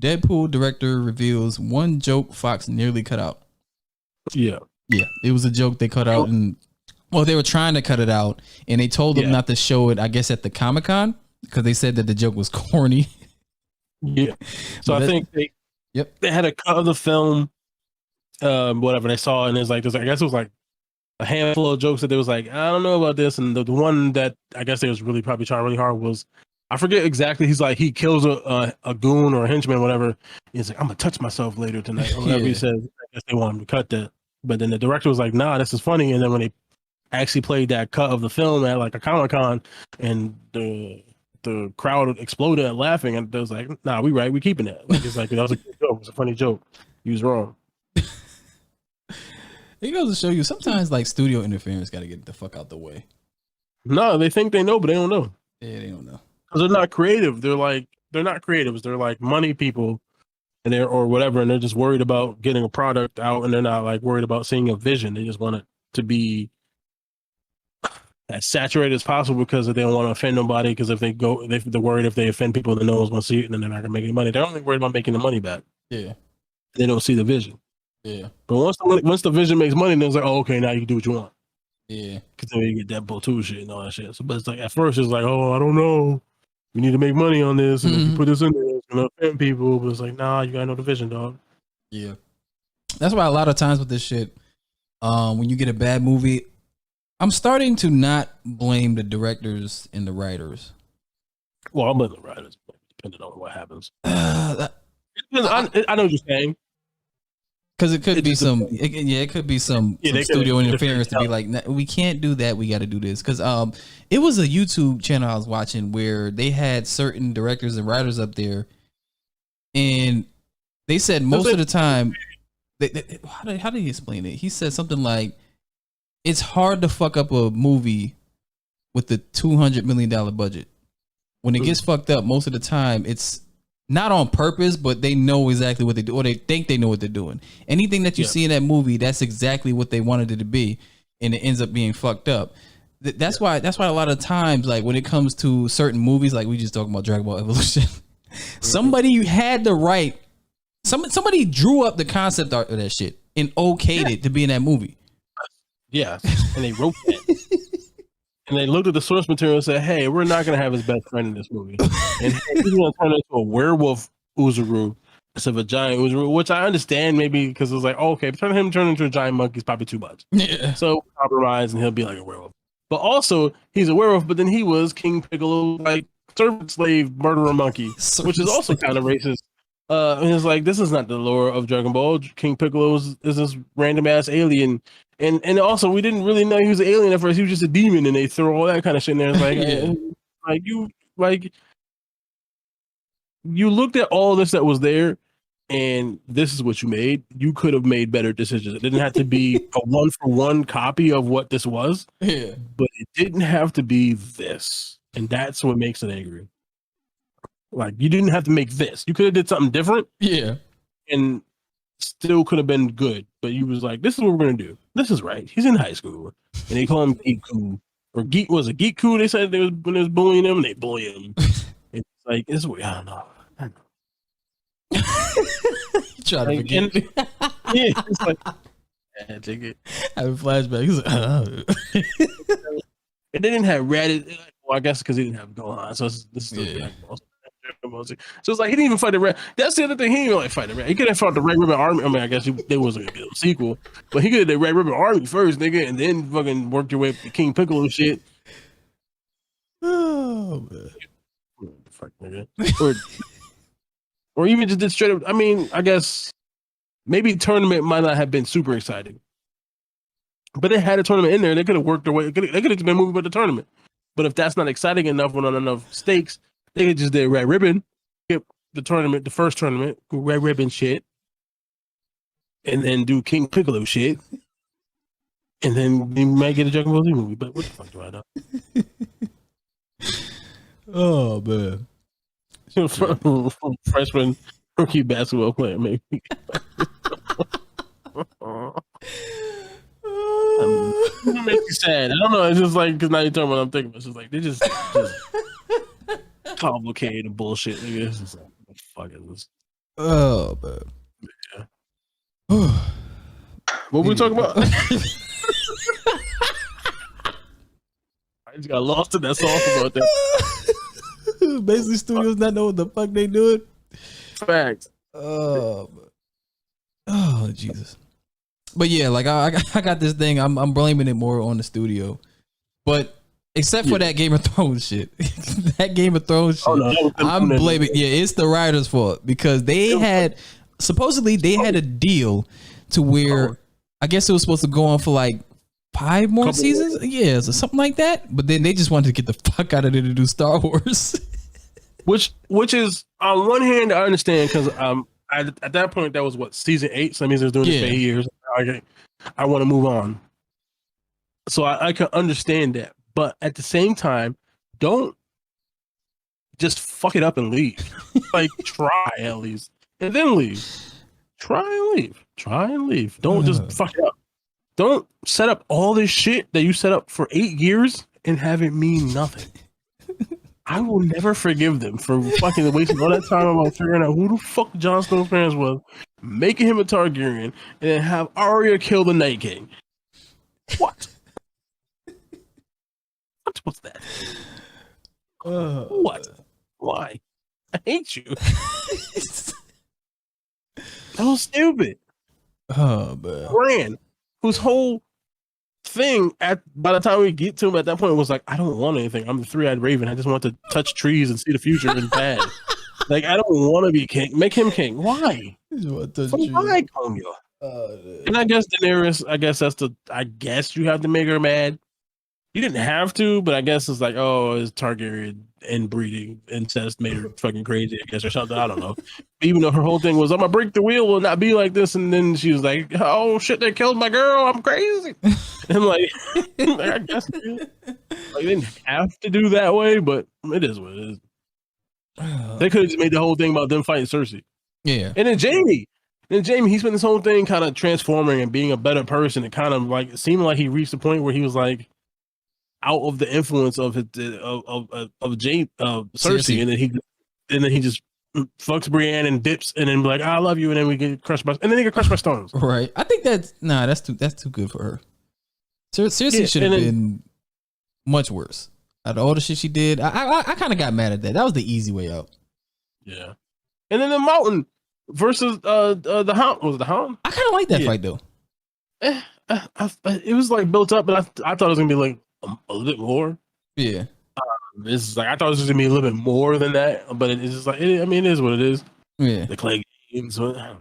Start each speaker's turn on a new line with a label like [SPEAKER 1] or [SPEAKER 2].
[SPEAKER 1] Deadpool director reveals one joke Fox nearly cut out.
[SPEAKER 2] Yeah.
[SPEAKER 1] It was a joke they cut out, and they were trying to cut it out, and they told them not to show it, I guess, at the Comic-Con because they said that the joke was corny.
[SPEAKER 2] Yeah. So I think they had a cut of the film, whatever they saw, and I guess it was like a handful of jokes that they was like, I don't know about this, and the one that I guess they was really probably trying really hard was, I forget exactly. He's like, he kills a goon or a henchman, or whatever. He's like, I'm gonna touch myself later tonight, or whatever he says. I guess they want him to cut that, but then the director was like, nah, this is funny. And then when they actually played that cut of the film at like a Comic-Con, and the crowd exploded laughing, and they was like, nah, we keeping it. Like, it's like, that was a good joke. It was a funny joke. He was wrong.
[SPEAKER 1] It goes to show you sometimes like studio interference got to get the fuck out the way.
[SPEAKER 2] No, they think they know, but they don't know.
[SPEAKER 1] Yeah, they don't know
[SPEAKER 2] because they're not creative. They're not creatives. They're like money people, and or whatever, and they're just worried about getting a product out, and they're not like worried about seeing a vision. They just want it to be as saturated as possible because they don't want to offend nobody. Because if they're worried if they offend people, then no one's going to see it, and then they're not going to make any money. They're only worried about making the money back.
[SPEAKER 1] Yeah,
[SPEAKER 2] they don't see the vision.
[SPEAKER 1] Yeah,
[SPEAKER 2] but once the vision makes money, then it's like, oh, okay, now you can do what you want.
[SPEAKER 1] Yeah,
[SPEAKER 2] because then you get Deadpool 2 shit and all that shit. So, but it's like at first it's like, oh, I don't know, we need to make money on this, and if you put this in there, it's gonna offend people. But it's like, nah, you gotta know the vision, dog.
[SPEAKER 1] Yeah, that's why a lot of times with this shit, when you get a bad movie, I'm starting to not blame the directors and the writers.
[SPEAKER 2] Well, I'm blaming the writers, depending on what happens. I know what you're saying.
[SPEAKER 1] Because it could be some, it could be some studio interference to be like, we can't do that. We got to do this. Because it was a YouTube channel I was watching where they had certain directors and writers up there, and they said most of the time, how did he explain it? He said something like, it's hard to fuck up a movie with the $200 million budget. When it gets fucked up, most of the time, it's not on purpose, but they know exactly what they do, or they think they know what they're doing. Anything that you see in that movie, that's exactly what they wanted it to be, and it ends up being fucked up. That's why a lot of times, like when it comes to certain movies, like we just talking about Dragon Ball Evolution, somebody had the right, somebody drew up the concept art of that shit and okayed it to be in that movie.
[SPEAKER 2] Yeah, and they wrote that. And they looked at the source material and said, hey, we're not going to have his best friend in this movie. And he's going to turn into a werewolf Uzuru instead of a giant Uzuru, which I understand maybe because it was like, oh, okay, turn into a giant monkey is probably too much.
[SPEAKER 1] Yeah.
[SPEAKER 2] So compromise and he'll be like a werewolf. But also, he's a werewolf, but then he was King Piccolo, like servant slave murderer monkey, which is also kind of racist. And it's like, this is not the lore of Dragon Ball. King Piccolo is this random ass alien. And also, we didn't really know he was an alien at first. He was just a demon, and they throw all that kind of shit in there. It's like, you looked at all this that was there, and this is what you made. You could have made better decisions. It didn't have to be a one-for-one copy of what this was, but it didn't have to be this, and that's what makes it angry. Like, you didn't have to make this. You could have did something different, and still could have been good. But you was like, this is what we're gonna do. This is right. He's in high school, and they call him Geeku or Geek. Was it Geeku? They said when they was bullying him, they bully him. It's like it's weird. I don't know.
[SPEAKER 1] You try to forget.
[SPEAKER 2] It's like take it.
[SPEAKER 1] I have a flashback. He's like,
[SPEAKER 2] and they didn't have Reddit. Well, I guess because he didn't have Gohan, so this is still Dragon Ball. So it's like he didn't even fight the red. That's the other thing. He didn't even like fight the red. He could have fought the Red Ribbon Army. I mean, I guess there wasn't gonna be a sequel, but he could have the Red Ribbon Army first, nigga, and then fucking worked your way up to King Piccolo shit.
[SPEAKER 1] Oh man,
[SPEAKER 2] fuck, nigga. Or even just did straight up. I mean, I guess maybe tournament might not have been super exciting, but they had a tournament in there. They could have worked their way. They could have been moving with the tournament. But if that's not exciting enough, with not enough stakes, they could just did Red Ribbon, skip the tournament, the first tournament, Red Ribbon shit, and then do King Piccolo shit, and then you might get a Dragon Ball Z movie. But what the fuck do I know?
[SPEAKER 1] Oh man,
[SPEAKER 2] freshman rookie basketball player, maybe. It makes me sad. I don't know. It's just like because now you're talking about what I'm thinking. It's just like they just complicated bullshit. It's just like, what the fuck is this?
[SPEAKER 1] Oh, but
[SPEAKER 2] yeah. What were we talking about? I just got lost in that song about that.
[SPEAKER 1] Basically, studios not know what the fuck they doing.
[SPEAKER 2] Facts.
[SPEAKER 1] Oh, Jesus. But yeah, like I got this thing. I'm blaming it more on the studio, but except for that Game of Thrones shit, that Game of Thrones shit, I'm blaming. Yeah, it's the writers' fault because they had supposedly they had a deal to where I guess it was supposed to go on for like 5 more seasons, yeah, so something like that. But then they just wanted to get the fuck out of there to do Star Wars.
[SPEAKER 2] Which is on one hand I understand because at that point that was what season 8, so that means they're doing this for 8 years. I want to move on, so I can understand that. But at the same time, don't just fuck it up and leave. Like try at least, and then leave. Try and leave. Don't just fuck it up. Don't set up all this shit that you set up for 8 years and have it mean nothing. I will never forgive them for fucking wasting all that time about figuring out who the fuck Jon Snow's parents was, making him a Targaryen, and then have Arya kill the Night King. What? What was that? What? Why? I hate you. That was stupid.
[SPEAKER 1] Oh, man.
[SPEAKER 2] Bran, whose whole thing by the time we get to him at that point was like, I don't want anything. I'm the 3-eyed raven. I just want to touch trees and see the future and bad. Like, I don't want to be king. Make him king. Why? Why, Konya? And I guess Daenerys, I guess you have to make her mad. You didn't have to, but I guess it's like, oh, it's Targaryen inbreeding, incest made her fucking crazy, I guess, or something. I don't know. Even though her whole thing was, I'm gonna break the wheel, will not be like this, and then she was like, oh shit, they killed my girl, I'm crazy. And like, I guess like, they didn't have to do that way, but it is what it is. They could have just made the whole thing about them fighting Cersei.
[SPEAKER 1] Yeah.
[SPEAKER 2] And then Jamie, he spent this whole thing kind of transforming and being a better person. It kind of like it seemed like he reached the point where he was like out of the influence of Cersei, and then he just fucks Brienne and dips, and then be like, I love you, and then we get crushed by, and then he get crushed by stones.
[SPEAKER 1] Right. I think that's too good for her. Cersei should have been much worse. Out of all the shit she did, I kind of got mad at that. That was the easy way out.
[SPEAKER 2] Yeah. And then the Mountain versus the Hound. Was it the Hound?
[SPEAKER 1] I kind of like that fight though.
[SPEAKER 2] It was like built up, but I thought it was gonna be like a little bit more.
[SPEAKER 1] Yeah.
[SPEAKER 2] This is like I thought it was gonna be a little bit more than that, but it's just like it is what it is.
[SPEAKER 1] Yeah.
[SPEAKER 2] The clay games. I don't know.